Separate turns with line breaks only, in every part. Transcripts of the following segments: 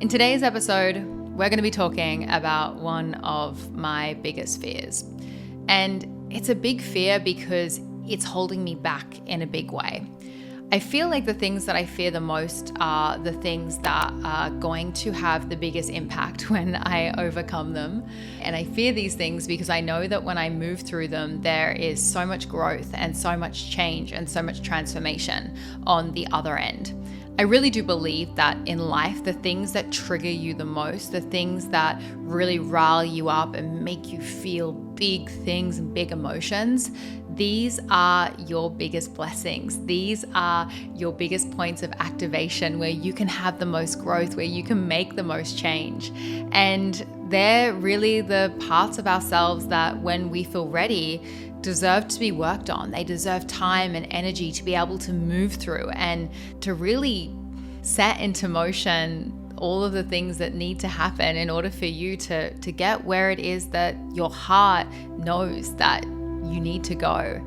In today's episode, we're going to be talking about one of my biggest fears. And it's a big fear because it's holding me back in a big way. I feel like the things that I fear the most are the things that are going to have the biggest impact when I overcome them. And I fear these things because I know that when I move through them, there is so much growth and so much change and so much transformation on the other end. I really do believe that in life, the things that trigger you the most, the things that really rile you up and make you feel big things and big emotions, these are your biggest blessings. These are your biggest points of activation where you can have the most growth, where you can make the most change. And they're really the parts of ourselves that when we feel ready, deserve to be worked on. They deserve time and energy to be able to move through and to really set into motion all of the things that need to happen in order for you to get where it is that your heart knows that you need to go.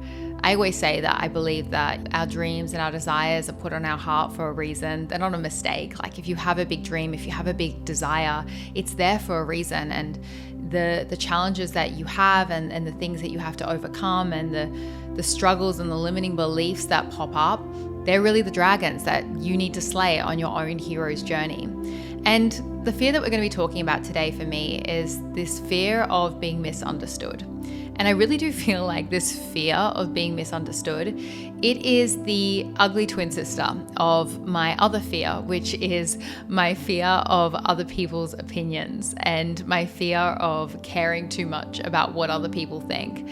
I always say that I believe that our dreams and our desires are put on our heart for a reason. They're not a mistake. Like if you have a big dream, if you have a big desire, it's there for a reason. And the challenges that you have and the things that you have to overcome and the struggles and the limiting beliefs that pop up, they're really the dragons that you need to slay on your own hero's journey. And the fear that we're going to be talking about today for me is this fear of being misunderstood. And I really do feel like this fear of being misunderstood, it is the ugly twin sister of my other fear, which is my fear of other people's opinions and my fear of caring too much about what other people think.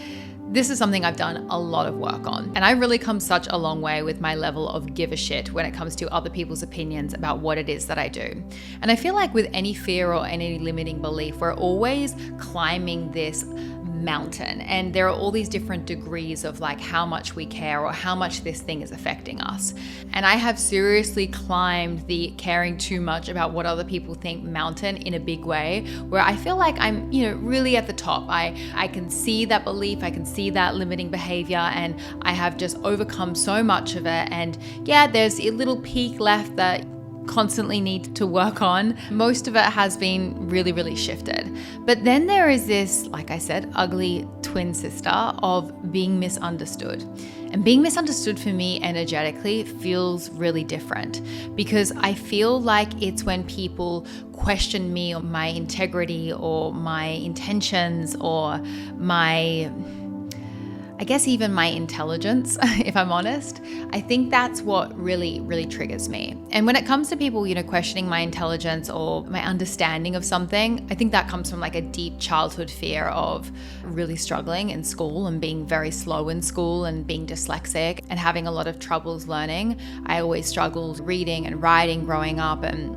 This is something I've done a lot of work on, and I've really come such a long way with my level of give a shit when it comes to other people's opinions about what it is that I do. And I feel like with any fear or any limiting belief, we're always climbing this mountain, and there are all these different degrees of like how much we care or how much this thing is affecting us. And I have seriously climbed the caring too much about what other people think mountain in a big way, where I feel like I'm, really at the top. I can see that belief, I can see that limiting behavior, and I have just overcome so much of it. And yeah, there's a little peak left that constantly need to work on. Most of it has been really, really shifted. But then there is this, like I said, ugly twin sister of being misunderstood. And being misunderstood for me energetically feels really different because I feel like it's when people question me or my integrity or my intentions or I guess even my intelligence, if I'm honest. I think that's what really, really triggers me. And when it comes to people, questioning my intelligence or my understanding of something, I think that comes from like a deep childhood fear of really struggling in school and being very slow in school and being dyslexic and having a lot of troubles learning. I always struggled reading and writing growing up, and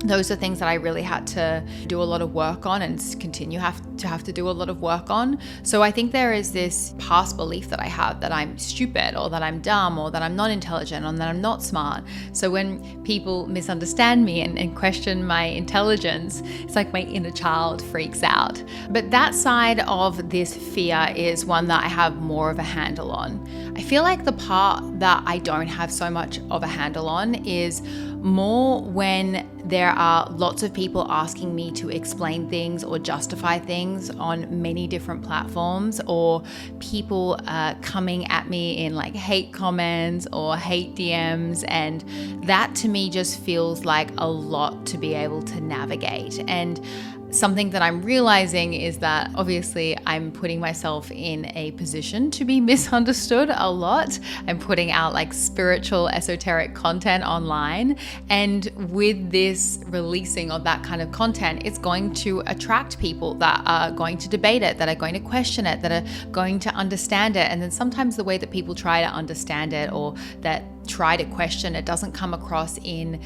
those are things that I really had to do a lot of work on and continue to have to do a lot of work on. So I think there is this past belief that I have that I'm stupid or that I'm dumb or that I'm not intelligent or that I'm not smart. So when people misunderstand me and question my intelligence, it's like my inner child freaks out. But that side of this fear is one that I have more of a handle on. I feel like the part that I don't have so much of a handle on is more when there are lots of people asking me to explain things or justify things on many different platforms, or people coming at me in like hate comments or hate DMs. And that to me just feels like a lot to be able to navigate. And something that I'm realizing is that obviously I'm putting myself in a position to be misunderstood a lot. I'm putting out like spiritual, esoteric content online. And with this releasing of that kind of content, it's going to attract people that are going to debate it, that are going to question it, that are going to understand it. And then sometimes the way that people try to understand it or that try to question it doesn't come across in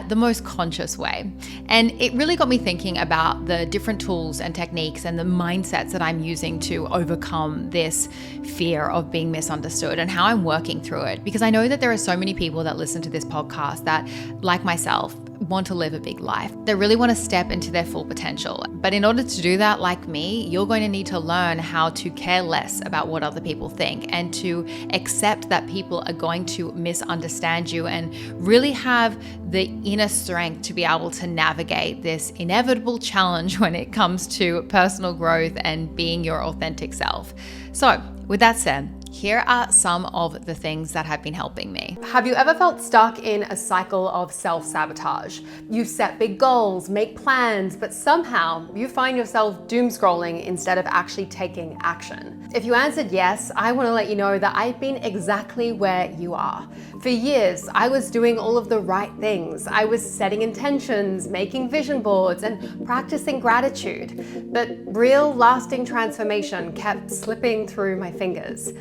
the most conscious way. And it really got me thinking about the different tools and techniques and the mindsets that I'm using to overcome this fear of being misunderstood and how I'm working through it. Because I know that there are so many people that listen to this podcast that, like myself, want to live a big life. They really want to step into their full potential. But in order to do that, like me, you're going to need to learn how to care less about what other people think and to accept that people are going to misunderstand you and really have the inner strength to be able to navigate this inevitable challenge when it comes to personal growth and being your authentic self. So, with that said, here are some of the things that have been helping me.
Have you ever felt stuck in a cycle of self-sabotage? You set big goals, make plans, but somehow you find yourself doom scrolling instead of actually taking action. If you answered yes, I want to let you know that I've been exactly where you are. For years, I was doing all of the right things. I was setting intentions, making vision boards, and practicing gratitude. But real lasting transformation kept slipping through my fingers.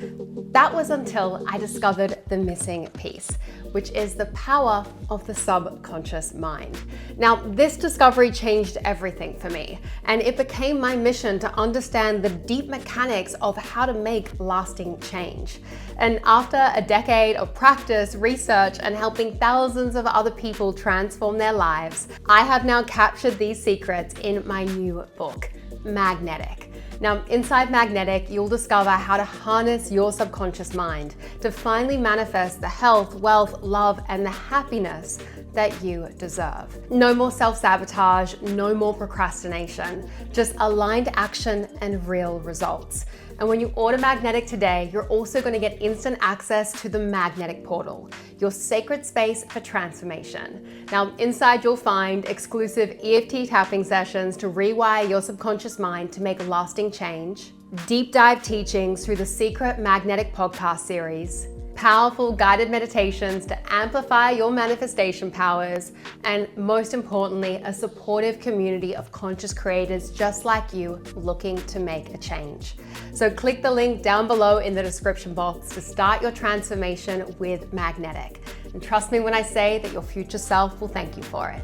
That was until I discovered the missing piece, which is the power of the subconscious mind. Now, this discovery changed everything for me, and it became my mission to understand the deep mechanics of how to make lasting change. And after a decade of practice, research, and helping thousands of other people transform their lives, I have now captured these secrets in my new book, Magnetic. Now, inside Magnetic, you'll discover how to harness your subconscious mind to finally manifest the health, wealth, love, and the happiness that you deserve. No more self-sabotage, no more procrastination, just aligned action and real results. And when you order Magnetic today, you're also going to get instant access to the Magnetic Portal, your sacred space for transformation. Now, inside you'll find exclusive EFT tapping sessions to rewire your subconscious mind to make lasting change, deep dive teachings through the Secret Magnetic podcast series, powerful guided meditations to amplify your manifestation powers, and most importantly, a supportive community of conscious creators just like you looking to make a change. So click the link down below in the description box to start your transformation with Magnetic. And trust me when I say that your future self will thank you for it.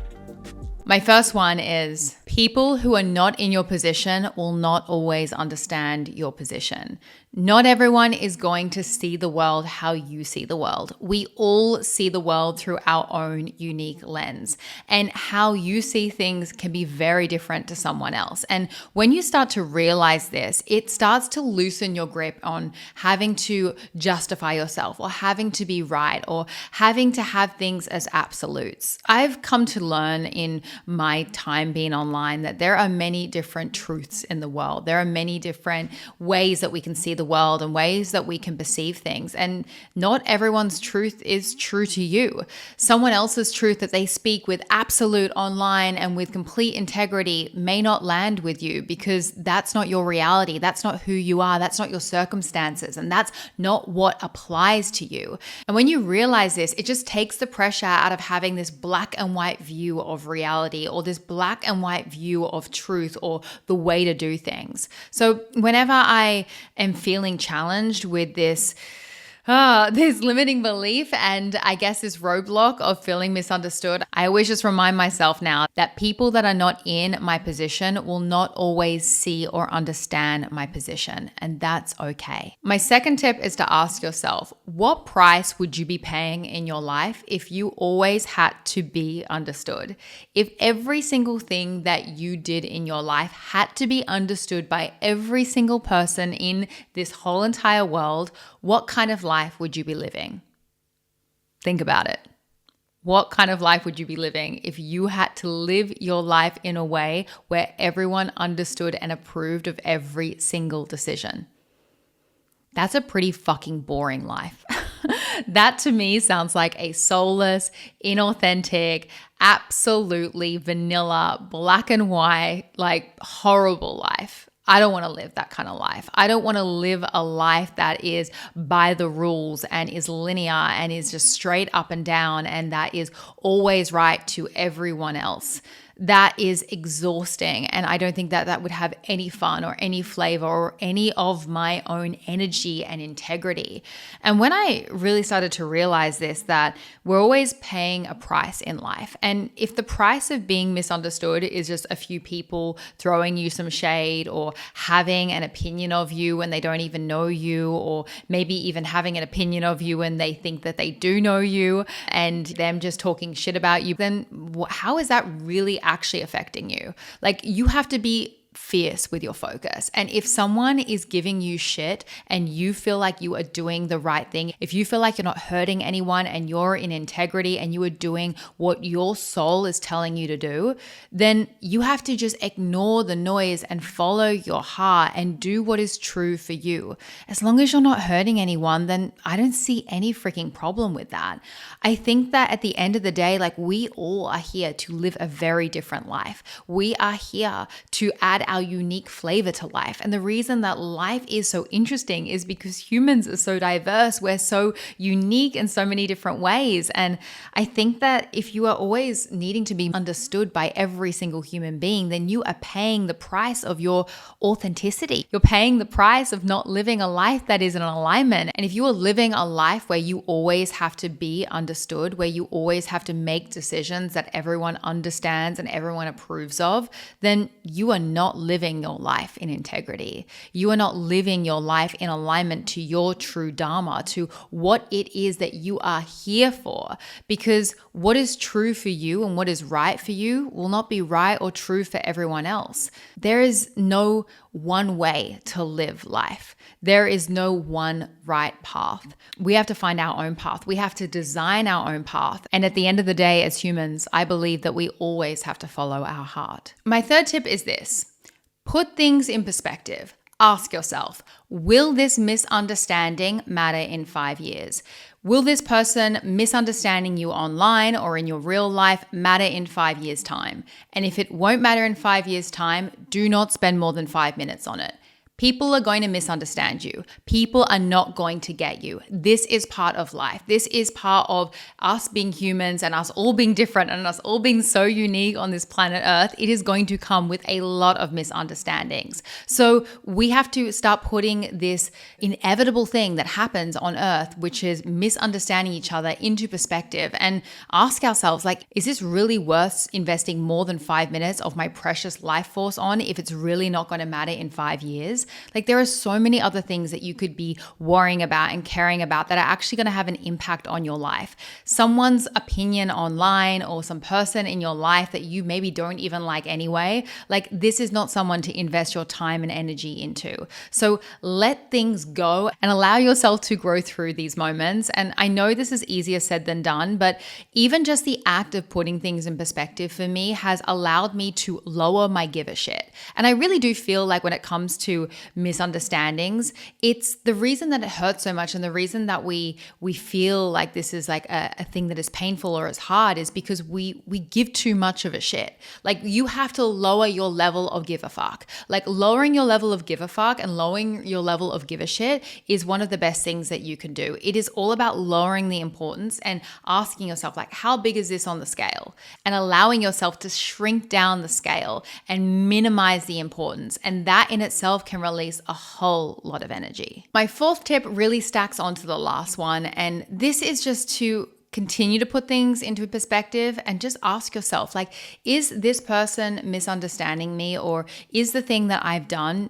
My first one is people who are not in your position will not always understand your position. Not everyone is going to see the world how you see the world. We all see the world through our own unique lens, and how you see things can be very different to someone else. And when you start to realize this, it starts to loosen your grip on having to justify yourself or having to be right or having to have things as absolutes. I've come to learn in my time being online that there are many different truths in the world. There are many different ways that we can see the world and ways that we can perceive things. And not everyone's truth is true to you. Someone else's truth that they speak with absolute online and with complete integrity may not land with you because that's not your reality. That's not who you are. That's not your circumstances. And that's not what applies to you. And when you realize this, it just takes the pressure out of having this black and white view of reality or this black and white view of truth or the way to do things. So whenever I am feeling challenged with this limiting belief and I guess this roadblock of feeling misunderstood, I always just remind myself now that people that are not in my position will not always see or understand my position, and that's okay. My second tip is to ask yourself, what price would you be paying in your life if you always had to be understood? If every single thing that you did in your life had to be understood by every single person in this whole entire world, what kind of life would you be living? Think about it. What kind of life would you be living if you had to live your life in a way where everyone understood and approved of every single decision? That's a pretty fucking boring life. That to me sounds like a soulless, inauthentic, absolutely vanilla, black and white, like horrible life. I don't want to live that kind of life. I don't want to live a life that is by the rules and is linear and is just straight up and down and that is always right to everyone else. that is exhausting. And I don't think that that would have any fun or any flavor or any of my own energy and integrity. And when I really started to realize this, that we're always paying a price in life. And if the price of being misunderstood is just a few people throwing you some shade or having an opinion of you when they don't even know you, or maybe even having an opinion of you when they think that they do know you, and them just talking shit about you, then how is that really actually affecting you? Like, you have to be fierce with your focus. And if someone is giving you shit and you feel like you are doing the right thing, if you feel like you're not hurting anyone and you're in integrity and you are doing what your soul is telling you to do, then you have to just ignore the noise and follow your heart and do what is true for you. As long as you're not hurting anyone, then I don't see any freaking problem with that. I think that at the end of the day, like, we all are here to live a very different life. We are here to add our unique flavor to life. And the reason that life is so interesting is because humans are so diverse. We're so unique in so many different ways. And I think that if you are always needing to be understood by every single human being, then you are paying the price of your authenticity. You're paying the price of not living a life that is in alignment. And if you are living a life where you always have to be understood, where you always have to make decisions that everyone understands and everyone approves of, then you are not living your life in integrity. You are not living your life in alignment to your true dharma, to what it is that you are here for. Because what is true for you and what is right for you will not be right or true for everyone else. There is no one way to live life. There is no one right path. We have to find our own path. We have to design our own path. And at the end of the day, as humans, I believe that we always have to follow our heart. My third tip is this: put things in perspective. Ask yourself, will this misunderstanding matter in 5 years? Will this person misunderstanding you online or in your real life matter in 5 years' time? And if it won't matter in 5 years' time, do not spend more than 5 minutes on it. People are going to misunderstand you. People are not going to get you. This is part of life. This is part of us being humans and us all being different and us all being so unique on this planet Earth. It is going to come with a lot of misunderstandings. So we have to start putting this inevitable thing that happens on Earth, which is misunderstanding each other, into perspective and ask ourselves, like, is this really worth investing more than 5 minutes of my precious life force on if it's really not going to matter in 5 years? Like, there are so many other things that you could be worrying about and caring about that are actually going to have an impact on your life. Someone's opinion online or some person in your life that you maybe don't even like anyway, like, this is not someone to invest your time and energy into. So let things go and allow yourself to grow through these moments. And I know this is easier said than done, but even just the act of putting things in perspective for me has allowed me to lower my give a shit. And I really do feel like when it comes to misunderstandings, it's the reason that it hurts so much and the reason that we feel like this is like a thing that is painful or is hard is because we give too much of a shit. Like, you have to lower your level of give a fuck. Like, lowering your level of give a fuck and lowering your level of give a shit is one of the best things that you can do. It is all about lowering the importance and asking yourself, like, how big is this on the scale? And allowing yourself to shrink down the scale and minimize the importance. And that in itself can release a whole lot of energy. My fourth tip really stacks onto the last one, and this is just to continue to put things into perspective and just ask yourself, like, is this person misunderstanding me, or is the thing that I've done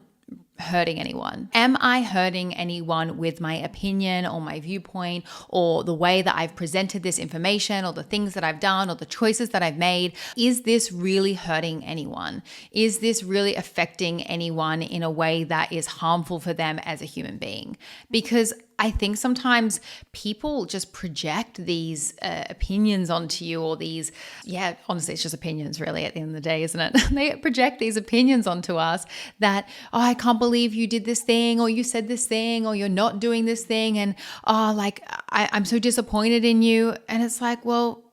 hurting anyone? Am I hurting anyone with my opinion or my viewpoint or the way that I've presented this information or the things that I've done or the choices that I've made? Is this really hurting anyone? Is this really affecting anyone in a way that is harmful for them as a human being? Because I think sometimes people just project these opinions onto you, or these, honestly, it's just opinions really at the end of the day, isn't it? They project these opinions onto us that, oh, I can't believe you did this thing, or you said this thing, or you're not doing this thing. And, I'm so disappointed in you. And it's like, well,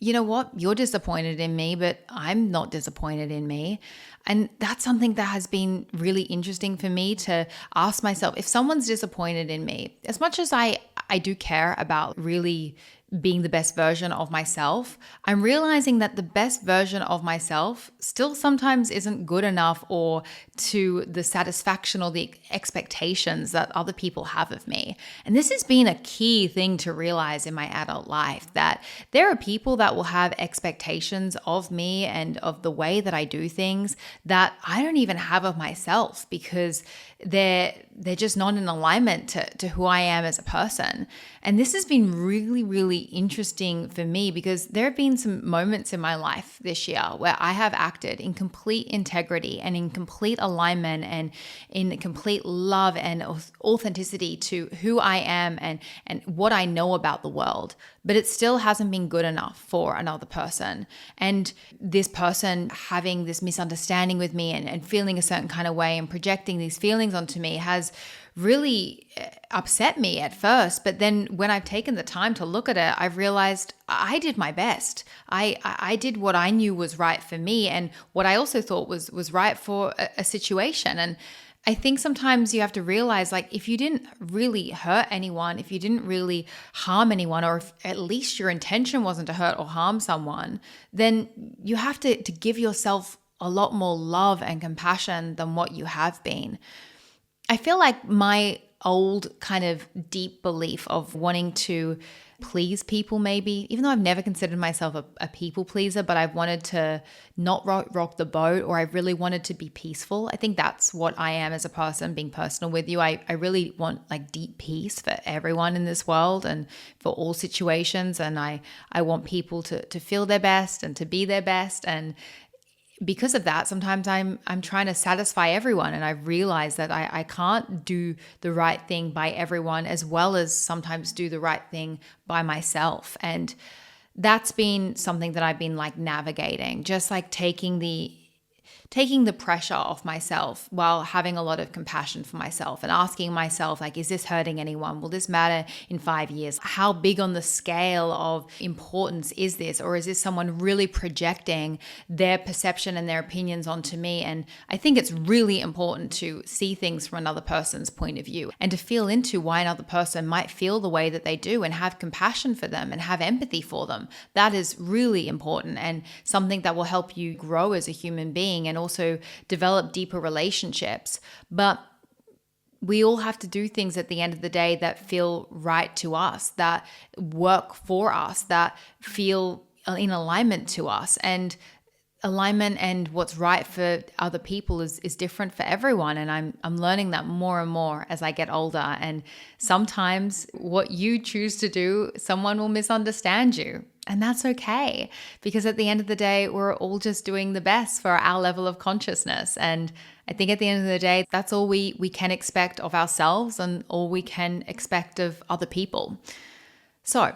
you know what? You're disappointed in me, but I'm not disappointed in me. And that's something that has been really interesting for me to ask myself. If someone's disappointed in me, as much as I do care about really being the best version of myself, I'm realizing that the best version of myself still sometimes isn't good enough or to the satisfaction or the expectations that other people have of me. And this has been a key thing to realize in my adult life, that there are people that will have expectations of me and of the way that I do things that I don't even have of myself, because they're just not in alignment to who I am as a person. And this has been really, really interesting for me, because there have been some moments in my life this year where I have acted in complete integrity and in complete alignment and in complete love and authenticity to who I am and what I know about the world. But it still hasn't been good enough for another person. And this person having this misunderstanding with me and feeling a certain kind of way and projecting these feelings onto me has really upset me at first. But then when I've taken the time to look at it, I've realized I did my best. I did what I knew was right for me and what I also thought was right for a situation. And I think sometimes you have to realize, like, if you didn't really hurt anyone, if you didn't really harm anyone, or if at least your intention wasn't to hurt or harm someone, then you have to give yourself a lot more love and compassion than what you have been. I feel like my old kind of deep belief of wanting to please people, maybe, even though I've never considered myself a people pleaser, but I've wanted to not rock the boat, or I've really wanted to be peaceful. I think that's what I am as a person, being personal with you. I really want like deep peace for everyone in this world and for all situations. And I want people to feel their best and to be their best. And because of that, sometimes I'm trying to satisfy everyone, and I've realized that I can't do the right thing by everyone as well as sometimes do the right thing by myself. And that's been something that I've been like navigating, just like taking the pressure off myself while having a lot of compassion for myself and asking myself, like, is this hurting anyone? Will this matter in 5 years? How big on the scale of importance is this? Or is this someone really projecting their perception and their opinions onto me? And I think it's really important to see things from another person's point of view and to feel into why another person might feel the way that they do and have compassion for them and have empathy for them. That is really important and something that will help you grow as a human being and also develop deeper relationships. But we all have to do things at the end of the day that feel right to us, that work for us, that feel in alignment to us. And alignment and what's right for other people is different for everyone. And I'm learning that more and more as I get older. And sometimes what you choose to do, someone will misunderstand you. And that's okay, because at the end of the day, we're all just doing the best for our level of consciousness. And I think at the end of the day, that's all we can expect of ourselves and all we can expect of other people. So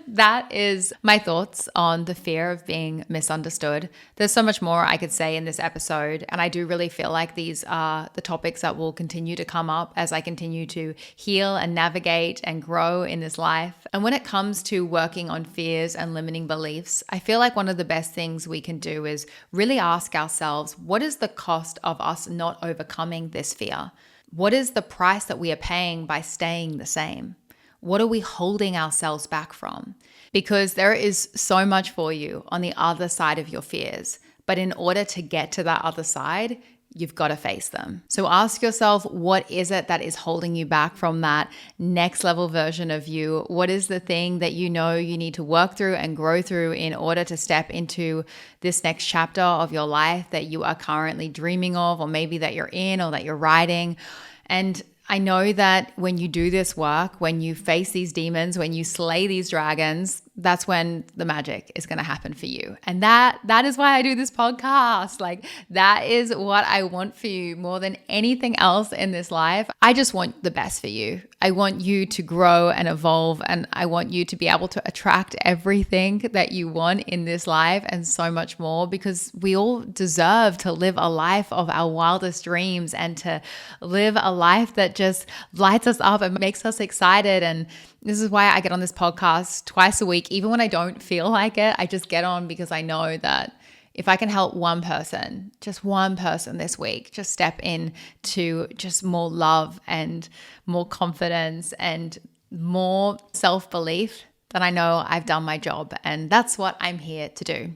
that is my thoughts on the fear of being misunderstood. There's so much more I could say in this episode, and I do really feel like these are the topics that will continue to come up as I continue to heal and navigate and grow in this life. And when it comes to working on fears and limiting beliefs, I feel like one of the best things we can do is really ask ourselves, what is the cost of us not overcoming this fear? What is the price that we are paying by staying the same? What are we holding ourselves back from? Because there is so much for you on the other side of your fears. But in order to get to that other side, you've got to face them. So ask yourself, what is it that is holding you back from that next level version of you? What is the thing that you know you need to work through and grow through in order to step into this next chapter of your life that you are currently dreaming of, or maybe that you're in or that you're writing? And I know that when you do this work, when you face these demons, when you slay these dragons, that's when the magic is going to happen for you. And that is why I do this podcast. Like, that is what I want for you more than anything else in this life. I just want the best for you. I want you to grow and evolve, and I want you to be able to attract everything that you want in this life and so much more, because we all deserve to live a life of our wildest dreams and to live a life that just lights us up and makes us excited. And this is why I get on this podcast twice a week. Even when I don't feel like it, I just get on because I know that if I can help one person, just one person this week, just step in to just more love and more confidence and more self-belief, then I know I've done my job, and that's what I'm here to do.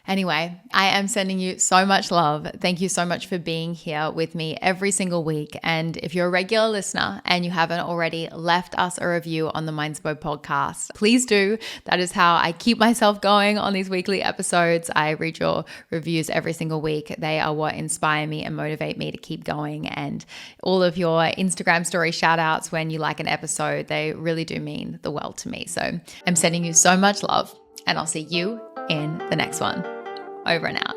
Anyway, I am sending you so much love. Thank you so much for being here with me every single week. And if you're a regular listener and you haven't already left us a review on the Mindspo podcast, please do. That is how I keep myself going on these weekly episodes. I read your reviews every single week. They are what inspire me and motivate me to keep going. And all of your Instagram story shout outs when you like an episode, they really do mean the world to me. So I'm sending you so much love, and I'll see you in the next one. Over and out.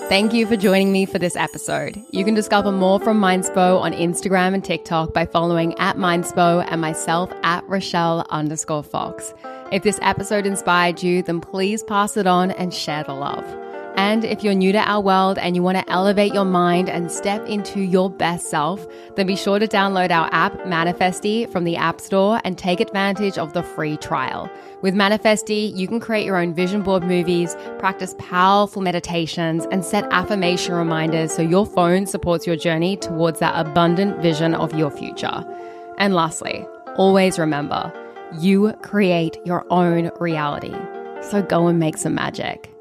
Thank you for joining me for this episode. You can discover more from Mindspo on Instagram and TikTok by following @Mindspo and myself @Rochelle_Fox. If this episode inspired you, then please pass it on and share the love. And if you're new to our world and you want to elevate your mind and step into your best self, then be sure to download our app, Manifesty, from the App Store and take advantage of the free trial. With Manifesty, you can create your own vision board movies, practice powerful meditations, and set affirmation reminders so your phone supports your journey towards that abundant vision of your future. And lastly, always remember, you create your own reality. So go and make some magic.